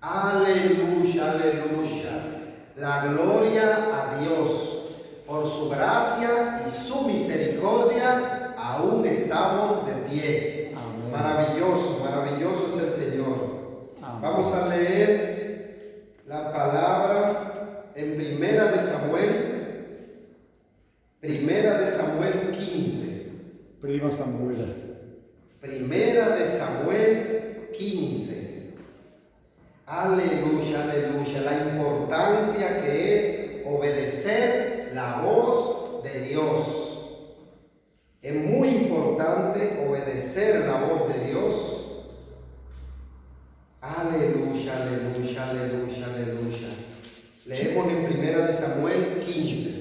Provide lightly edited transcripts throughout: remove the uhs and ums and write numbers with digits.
Aleluya, aleluya. La gloria a Dios. Por su gracia y su misericordia aún estamos de pie. Amén. Maravilloso, maravilloso es el Señor. Amén. Vamos a leer la palabra en Primera de Samuel 15. Prima Samuel. Primera de Samuel 15. Aleluya, aleluya. La importancia que es obedecer la voz de Dios. Es muy importante obedecer la voz de Dios. Aleluya, aleluya, aleluya, aleluya. Leemos en Primera de Samuel 15.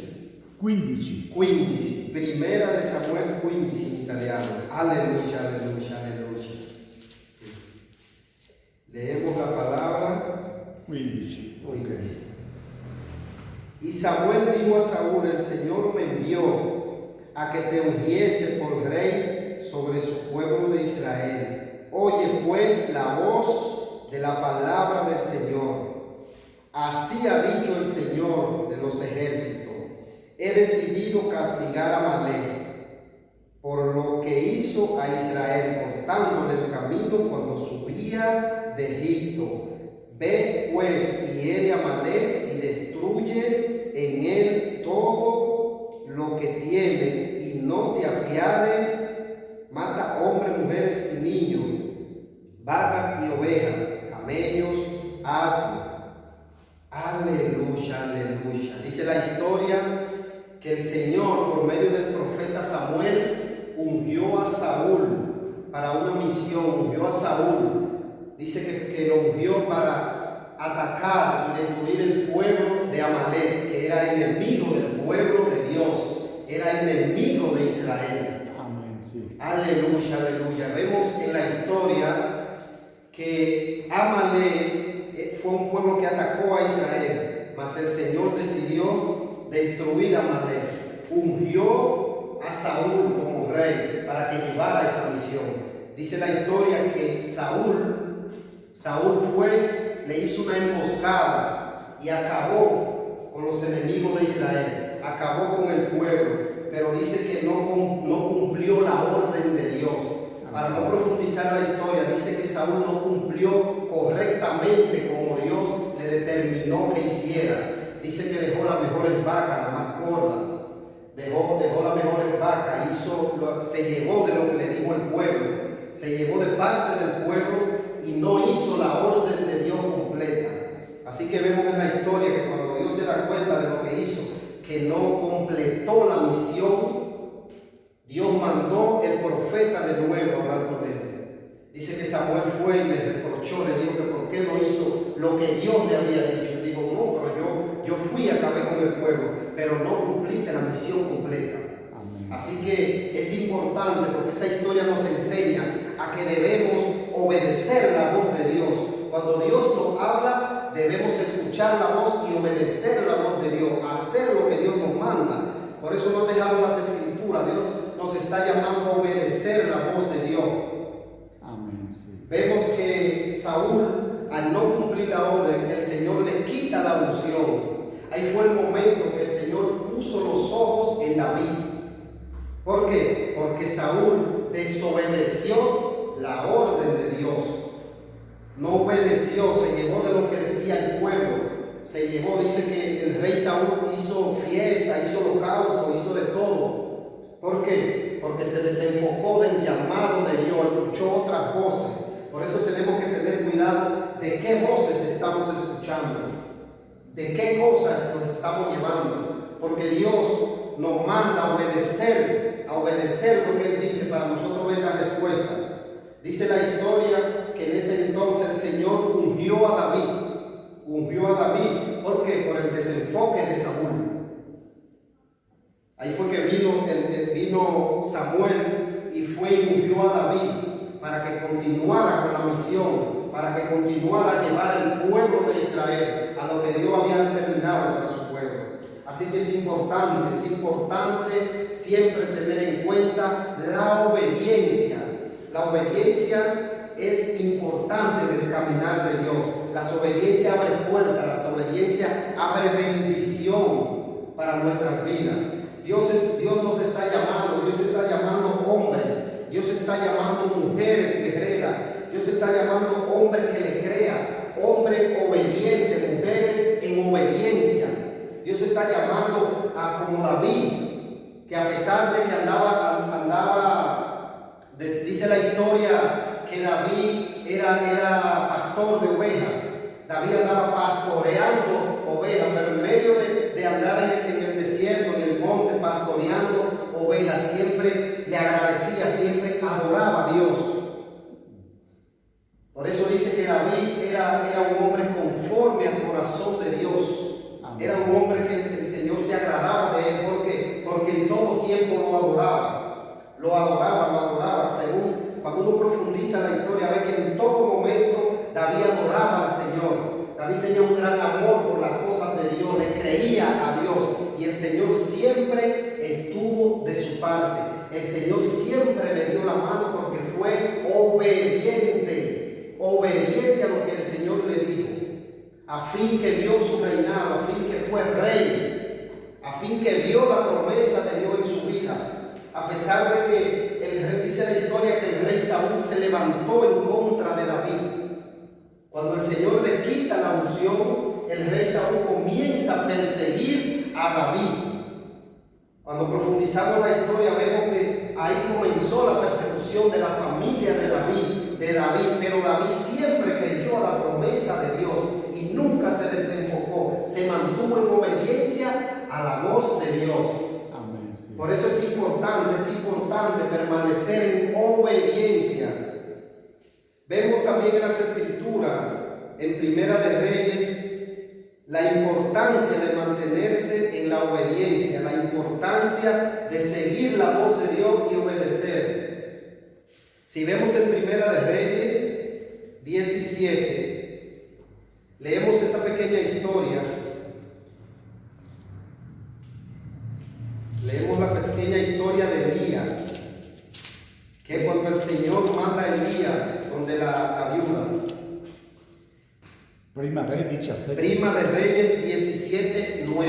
15. 15. Primera de Samuel 15 in italiano. Aleluya, aleluya, aleluya. Leemos la palabra 15. Ok. Y Samuel dijo a Saúl: el Señor me envió a que te ungiese por rey sobre su pueblo de Israel. Oye pues la voz de la palabra del Señor. Así ha dicho el Señor de los ejércitos: he decidido castigar a Amalek por lo que hizo a Israel, cortándole el camino cuando subía de Egipto. Ve pues y hiere a Amalek y destruye en él todo lo que tiene, y no te apiades. Mata hombres, mujeres y niños, vacas y ovejas, camellos, asnos. Aleluya, aleluya. Dice la historia que el Señor, por medio del profeta Samuel, ungió a Saúl para una misión, ungió a Saúl. Dice que lo ungió para atacar y destruir el pueblo de Amalek, que era enemigo del pueblo de Dios, era enemigo de Israel. Amén, sí. Aleluya, aleluya. Vemos en la historia que Amalek fue un pueblo que atacó a Israel, mas el Señor decidió destruir a Amalek. Ungió a Saúl como rey para que llevara esa misión. Dice la historia que Saúl fue, le hizo una emboscada y acabó con los enemigos de Israel, acabó con el pueblo, pero dice que no cumplió la orden de Dios. Para no profundizar la historia, dice que Saúl no cumplió correctamente como Dios le determinó que hiciera. Dice que dejó las mejores vacas, las más gordas, dejó las mejores vacas, se llevó de lo que le dijo el pueblo, se llevó de parte del pueblo y no hizo la orden de Dios completa. Así que vemos en la historia que cuando Dios se da cuenta de lo que hizo, que no completó la misión, Dios mandó el profeta de nuevo a hablar con él. Dice que Samuel fue y le reprochó, le dijo que por qué no hizo lo que Dios le había dicho. Y dijo: no, pero yo fui y acabé con el pueblo, pero no cumpliste la misión completa. Amén. Así que es importante, porque esa historia nos enseña a que debemos obedecer la voz de Dios. Cuando Dios nos habla, debemos escuchar la voz y obedecer la voz de Dios, hacer lo que Dios nos manda. Por eso nos dejaron las escrituras. Dios nos está llamando a obedecer la voz de Dios. Amén, sí. Vemos que Saúl, al no cumplir la orden, el Señor le quita la unción. Ahí fue el momento que el Señor puso los ojos en David. ¿Por qué? Porque Saúl desobedeció la orden de Dios. No obedeció, se llevó de lo que decía el pueblo. Se llevó, dice que el rey Saúl hizo fiesta, hizo holocausto, hizo de todo. ¿Por qué? Porque se desenfocó del llamado de Dios, escuchó otras voces. Por eso tenemos que tener cuidado de qué voces estamos escuchando, de qué cosas nos estamos llevando. Porque Dios nos manda a obedecer lo que Él dice para nosotros ver la respuesta. Dice la historia que en ese entonces el Señor ungió a David. ¿Por qué? Por el desenfoque de Saúl. Ahí fue que vino Samuel y fue y ungió a David para que continuara con la misión, para que continuara a llevar al pueblo de Israel a lo que Dios había determinado para su pueblo. Así que es importante siempre tener en cuenta la obediencia. La obediencia es importante en el caminar de Dios. La obediencia abre puertas, la obediencia abre bendición para nuestras vidas. Dios nos está llamando, Dios está llamando hombres, Dios está llamando mujeres guerreras, Dios está llamando hombres que le crean, hombres obedientes, mujeres en obediencia. Dios está llamando a como David, que a pesar de que dice la historia que David era pastor de ovejas. David andaba pastoreando ovejas, pero en medio de andar en el desierto, en el monte, pastoreando ovejas, siempre le agradecía, siempre adoraba a Dios. Por eso dice que David era un hombre conforme al corazón de Dios. Era un hombre que el Señor se agradaba de él porque en todo tiempo lo adoraba. Lo adoraba. Según cuando uno profundiza la historia, ve que en todo momento David adoraba al Señor. David tenía un gran amor por las cosas de Dios, le creía a Dios y el Señor siempre estuvo de su parte. El Señor siempre le dio la mano porque fue obediente a lo que el Señor le dijo, a fin que vio su reinado, a fin que fue rey, a fin que vio la promesa de Dios en su vida. A pesar de que el rey, dice la historia que el rey Saúl se levantó en contra de David. Cuando el Señor le quita la unción, el rey Saúl comienza a perseguir a David. Cuando profundizamos la historia vemos que ahí comenzó la persecución de la familia de David, pero David siempre creyó a la promesa de Dios y nunca se desenfocó, se mantuvo en obediencia a la voz de Dios. Amén, sí. Por eso es importante permanecer en obediencia. Vemos también en las Escrituras, en Primera de Reyes, la importancia de mantenerse en la obediencia, la importancia de seguir la voz de Dios y obedecer. Si vemos en Primera de Reyes 17, leemos esta pequeña historia. Leemos la pequeña historia de Elías, que cuando el Señor manda a Elías donde la viuda. Prima de Reyes 17, 9.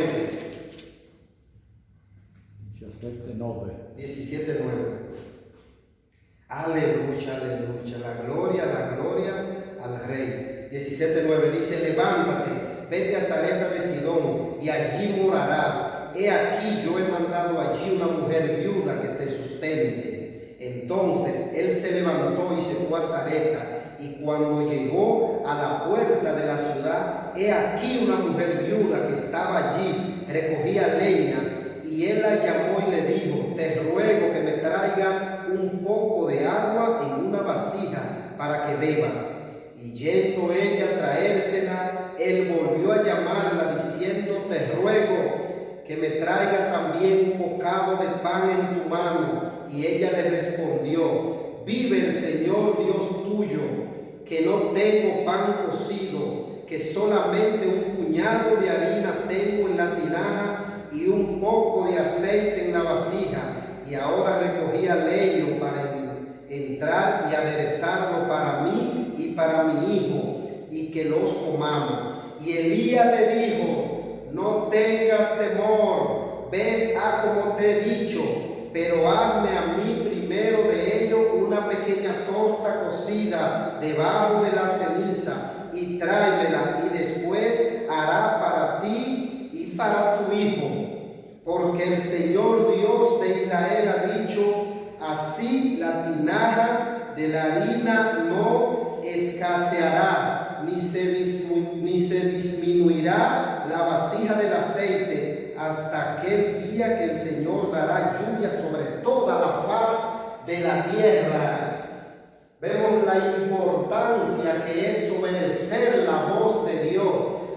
17, 9. Aleluya, la gloria al Rey. 17, 9 dice: levántate, vete a Sarepta de Sidón y allí morarás. He aquí yo he mandado allí una mujer viuda que te sustente. Entonces él se levantó y se fue a Sarepta. Y cuando llegó a la puerta de la ciudad, he aquí una mujer viuda que estaba allí, recogía leña, y él la llamó y le dijo: te ruego que me traiga un poco de agua en una vasija para que bebas. Y yendo ella a traérsela, él volvió a llamarla diciendo: te ruego que me traiga también un bocado de pan en tu mano. Y ella le respondió: vive el Señor Dios tuyo, que no tengo pan cocido, que solamente un puñado de harina tengo en la tinaja y un poco de aceite en la vasija. Y ahora recogía leño para entrar y aderezarlo para mí y para mi hijo, y que los comamos. Y Elías le dijo: no tengas temor, ve a como te he dicho, pero hazme a mí primero de ello una pequeña torta cocida debajo de la ceniza y tráemela, y después hará para ti y para tu hijo, porque el Señor Dios de Israel ha dicho: así la tinaja de la harina no escaseará, ni se disminuirá la vasija del aceite, hasta aquel día que el Señor dará lluvia sobre toda la faz de la tierra. Vemos la importancia que es obedecer la voz de Dios.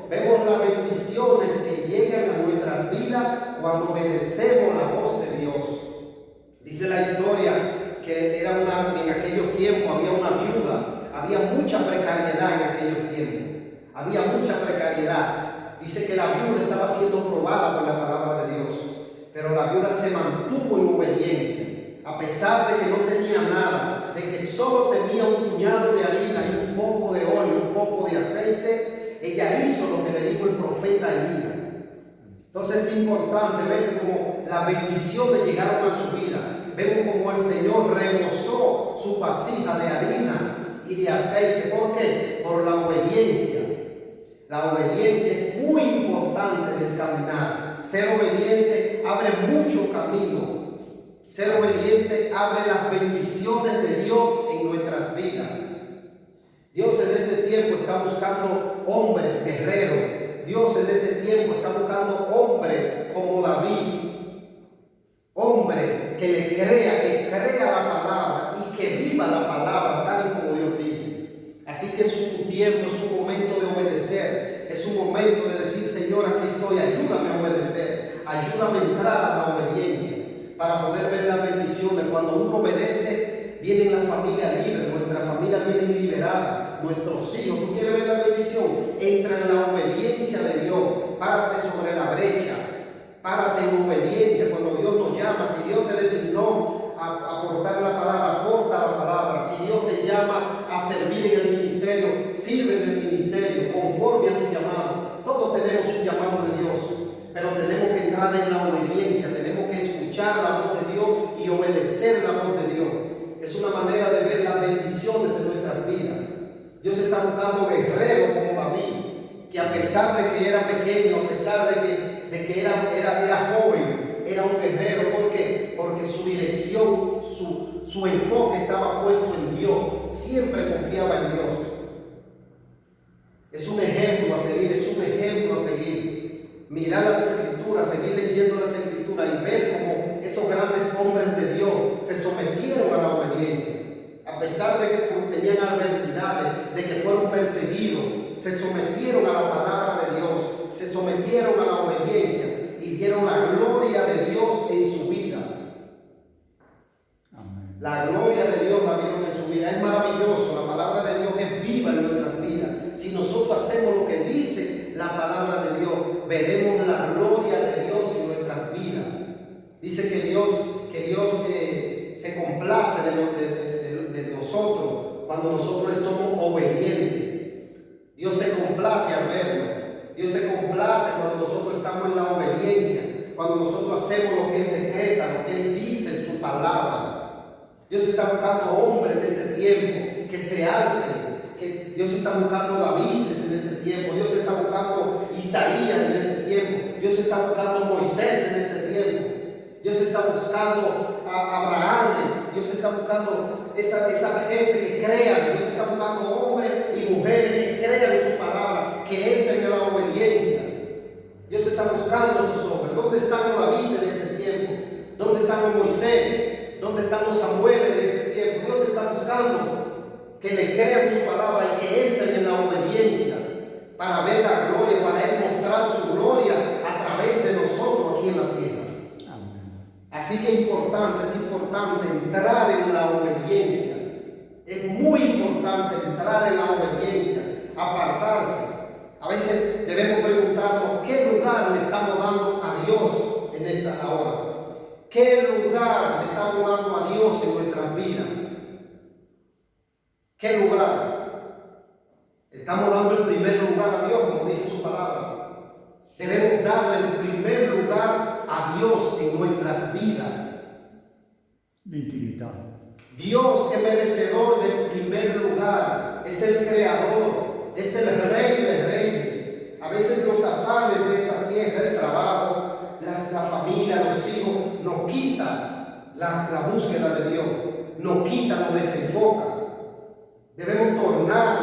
Vemos las bendiciones que llegan a nuestras vidas cuando obedecemos la voz de Dios. Dice la historia que en aquellos tiempos había una viuda, había mucha precariedad en aquellos tiempos, había mucha precariedad. Dice que la viuda estaba siendo probada por la palabra de Dios, pero la viuda se mantuvo en obediencia, a pesar de que no tenía nada, de que solo tenía un puñado de harina y un poco de óleo, un poco de aceite. ella hizo lo que le dijo el profeta Elías. Entonces es importante ver cómo las bendiciones llegaron a su vida. Vemos cómo el Señor rebosó su vasija de harina y de aceite. ¿Por qué? Por la obediencia. La obediencia es muy importante en el caminar. Ser obediente abre mucho camino. Ser obediente abre las bendiciones de Dios en nuestras vidas. Dios en este tiempo está buscando hombres guerreros. Dios en este tiempo está buscando hombres como David. Hombre que le crea, que crea la palabra y que viva la palabra tal y como Dios dice. Así que es un tiempo, es un momento de obedecer. Es un momento de decir, Señor, aquí estoy, ayúdame a obedecer. Ayúdame a entrar a la obediencia para poder ver las bendiciones. Cuando uno obedece, viene la familia libre, nuestra familia viene liberada, nuestros hijos. ¿Tú quieres ver la bendición? Entra en la obediencia de Dios. Párate sobre la brecha. Párate en obediencia cuando Dios nos llama. Si Dios te designó a aportar la palabra, aporta la palabra. Si Dios te llama a servir en el ministerio, sirve en el ministerio conforme a tu llamado. Todos tenemos un llamado de Dios, pero tenemos que entrar en la obediencia. Tenemos que escuchar la voz de Dios y obedecer la voz de Dios. Es una manera de ver las bendiciones en nuestras vidas. Dios está buscando guerreros como David, que a pesar de que era pequeño, a pesar de que era joven, era un guerrero. ¿Por qué? Porque su dirección, su enfoque estaba puesto en Dios. Siempre confiaba en Dios. Es un ejemplo a seguir, es un ejemplo a seguir. Mirar las Escrituras, seguir leyendo las Escrituras y ver cómo esos grandes hombres de Dios se sometieron a la obediencia. A pesar de que tenían adversidades, de que fueron perseguidos, se sometieron a la palabra de Dios, se sometieron a la obediencia y vieron la gloria de Dios en su vida. Amén. La gloria de Dios la vieron en su vida. Es maravilloso. La palabra de Dios es viva en nuestras vidas. Si nosotros hacemos lo que dice la palabra de Dios, veremos la gloria de Dios en nuestras vidas. Dice que Dios se complace de nosotros cuando nosotros somos obedientes. Dios se complace al verlo. Dios se complace cuando nosotros estamos en la obediencia, cuando nosotros hacemos lo que Él decreta, lo que Él dice en su palabra. Dios está buscando hombres en este tiempo que se alcen. Que Dios está buscando Davides en este tiempo. Dios está buscando Isaías en este tiempo. Dios está buscando Moisés en este tiempo. Dios está buscando a Abraham. Dios está buscando esa gente que crea. Dios está buscando hombres y mujeres que crean su palabra, que entren en la obediencia. Dios está buscando a esos hombres. ¿Dónde están los David en este tiempo? ¿Dónde están los Moisés? ¿Dónde están los Samuel de este tiempo? Dios está buscando que le crean su palabra y que entren en la obediencia para ver la gloria, para Él mostrar su gloria a través de nosotros aquí en la tierra. Así que es importante entrar en la obediencia. Es muy importante entrar en la obediencia, apartarse. A veces debemos preguntarnos qué lugar le estamos dando a Dios en esta hora. ¿Qué lugar le estamos dando a Dios en nuestras vidas? ¿Qué lugar? Estamos dando el primer lugar a Dios, como dice su palabra. Debemos darle el primer lugar a Dios en nuestras vidas. La intimidad. Dios es merecedor del primer lugar. Es el creador. Es el rey de reyes. A veces los afanes de esta tierra, el trabajo, la familia, los hijos, nos quitan la búsqueda de Dios. Nos quitan, nos desenfocan. Debemos tornar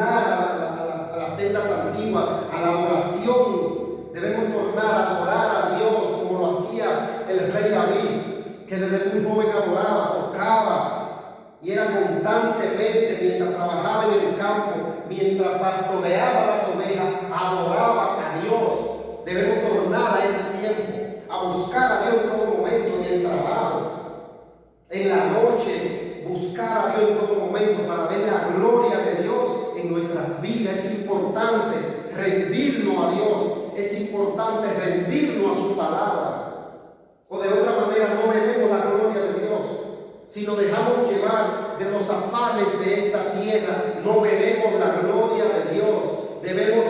a las sendas antiguas, a la oración. Debemos tornar a adorar a Dios como lo hacía el rey David, que desde muy joven adoraba, tocaba y era constantemente mientras trabajaba en el campo, mientras pastoreaba las ovejas, adoraba a Dios. Debemos tornar a ese tiempo, a buscar a Dios en todo momento, en el trabajo, en la noche. Buscar a Dios en todo momento para ver la gloria de Dios en nuestras vidas. Es importante rendirnos a Dios. Es importante rendirnos a su palabra. O de otra manera no veremos la gloria de Dios. Si nos dejamos llevar de los afanes de esta tierra, no veremos la gloria de Dios. Debemos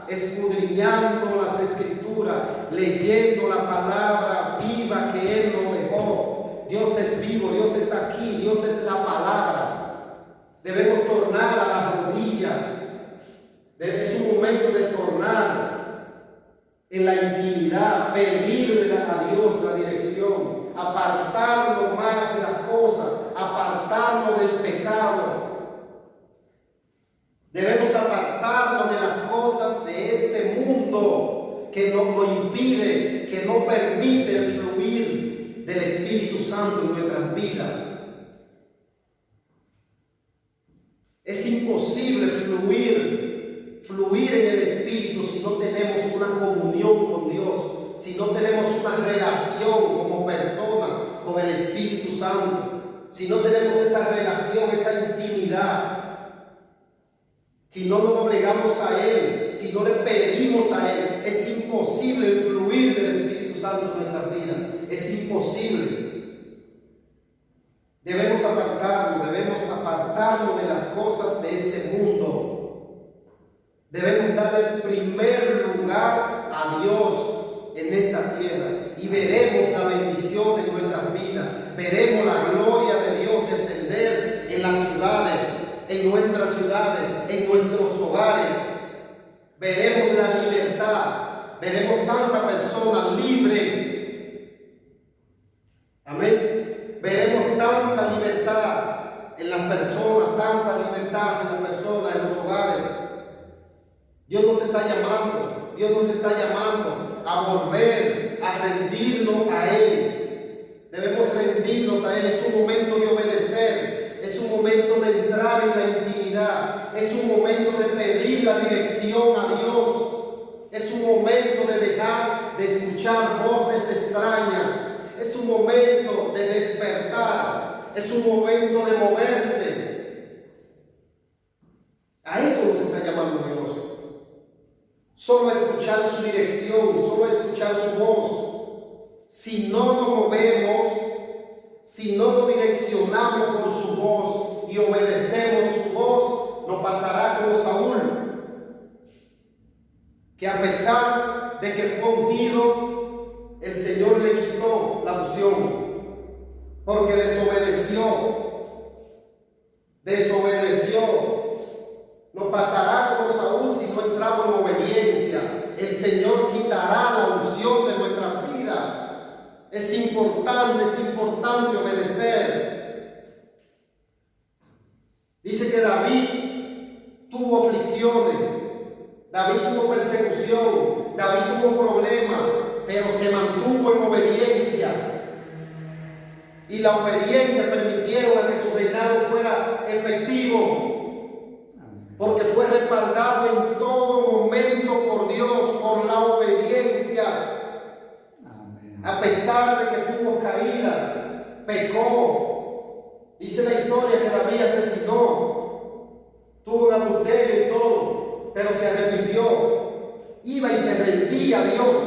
escudriñando las escrituras, leyendo la palabra viva que Él nos dejó. Dios es vivo, Dios está aquí, Dios es la palabra. Debemos tornar a la rodilla. Es un momento de tornar en la intimidad, pedirle a Dios la dirección, apartarlo más de las cosas, apartarlo del pecado. Debemos apartarnos de las cosas de este mundo que nos lo impide, que no permite el fluir del Espíritu Santo en nuestras vidas. Es imposible fluir en el Espíritu si no tenemos una comunión con Dios, si no tenemos una relación como persona con el Espíritu Santo, si no tenemos esa relación, esa intimidad. Si no nos doblegamos a Él, si no le pedimos a Él, es imposible el fluir del Espíritu Santo en nuestra vida. Es imposible. Debemos apartarnos de las cosas de este mundo. Debemos darle el primer lugar a Dios en esta tierra y veremos la bendición de nuestras vidas. Veremos la gloria de Dios descender en las ciudades, en nuestras ciudades, en nuestros hogares. Veremos la libertad, veremos tanta persona libre. Amén. Veremos tanta libertad en las personas, tanta libertad en las personas, en los hogares. Dios nos está llamando, Dios nos está llamando a volver, a rendirnos a Él. Debemos rendirnos a Él. Es un momento de obedecer. Es un momento de entrar en la intimidad. Es un momento de pedir la dirección a Dios. Es un momento de dejar de escuchar voces extrañas. Es un momento de despertar. Es un momento de moverse. A eso nos está llamando Dios. Solo escuchar su dirección, solo escuchar su voz. Si no nos movemos, si no nos direccionamos por su voz y obedecemos su voz, nos pasará como Saúl, que a pesar de que fue ungido, el Señor le quitó la unción, porque desobedeció. Nos pasará como Saúl si no entramos en obediencia. El Señor quitará la unción de nuestra vida. Es importante obedecer. Dice que David tuvo aflicciones, David tuvo persecución, David tuvo problemas, pero se mantuvo en obediencia. Y la obediencia permitieron a que su reinado fuera efectivo, porque fue respaldado en todo momento por Dios, por la obediencia. A pesar de que tuvo caída, pecó. Dice la historia que David asesinó, tuvo un adulterio y todo, pero se arrepintió. Iba y se rendía a Dios.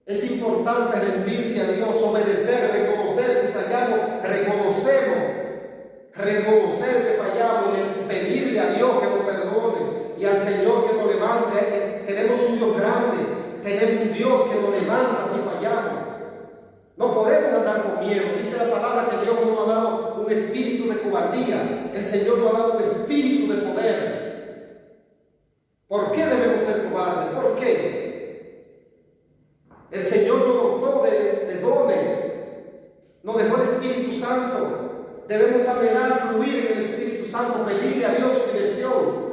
Es importante rendirse a Dios, obedecer, reconocer si fallamos, reconocer que fallamos y pedirle a Dios que nos perdone y al Señor que nos levante. Tenemos un Dios grande, tenemos un Dios que nos levanta si fallamos. No podemos andar con miedo. Dice la palabra que Dios no nos ha dado un espíritu de cobardía, el Señor nos ha dado un espíritu de poder. ¿Por qué debemos ser cobardes? ¿Por qué? El Señor nos dotó de dones, nos dejó el Espíritu Santo. Debemos anhelar fluir en el Espíritu Santo, pedirle a Dios su dirección.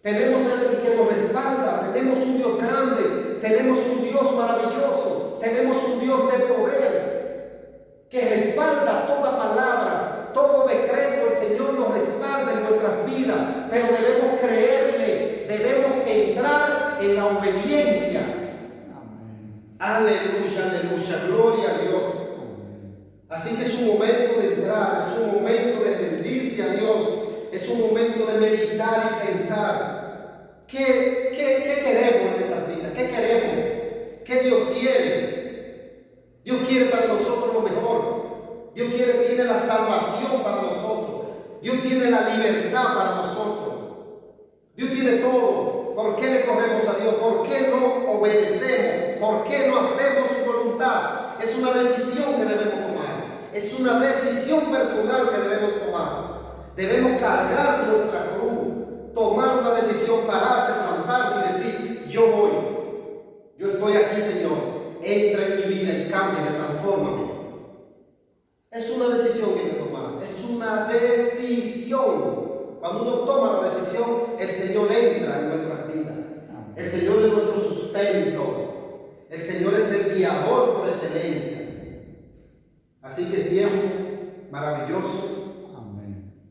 Tenemos el que nos respalda, tenemos un Dios grande, tenemos un Dios maravilloso, tenemos un Dios de poder que respalda toda palabra, todo decreto. El Señor nos respalda en nuestras vidas, pero debemos creerle, debemos entrar en la obediencia. Aleluya, aleluya, gloria a Dios. Así que es un momento de entrar, es un momento de rendirse a Dios, es un momento de meditar y pensar. ¿Qué queremos en esta vida? ¿Qué queremos? ¿Qué Dios quiere? Dios quiere para nosotros lo mejor. Dios tiene la salvación para nosotros. Dios tiene la libertad para nosotros. Dios tiene todo. ¿Por qué le corremos a Dios? ¿Por qué no obedecemos? ¿Por qué no hacemos su voluntad? Es una decisión que debemos tomar. Es una decisión personal que debemos tomar. Debemos cargar nuestra cruz, tomar una decisión, pararse, plantarse y decir: yo voy, yo estoy aquí, Señor, entra en mi vida y cámbiame, transfórmame. Es una decisión que hay que tomar, es una decisión. Cuando uno toma la decisión, el Señor entra en nuestras vidas. El Señor es nuestro sustento. El Señor es el guiador por excelencia. Así que es tiempo maravilloso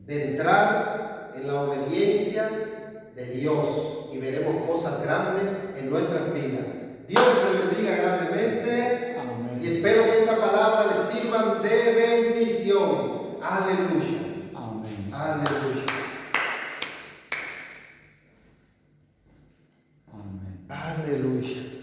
de entrar en la obediencia de Dios y veremos cosas grandes en nuestras vidas. Dios les bendiga grandemente. Amén. Y espero que esta palabra les sirvan de bendición. Aleluya. Amén. Aleluya. Amén. Aleluya.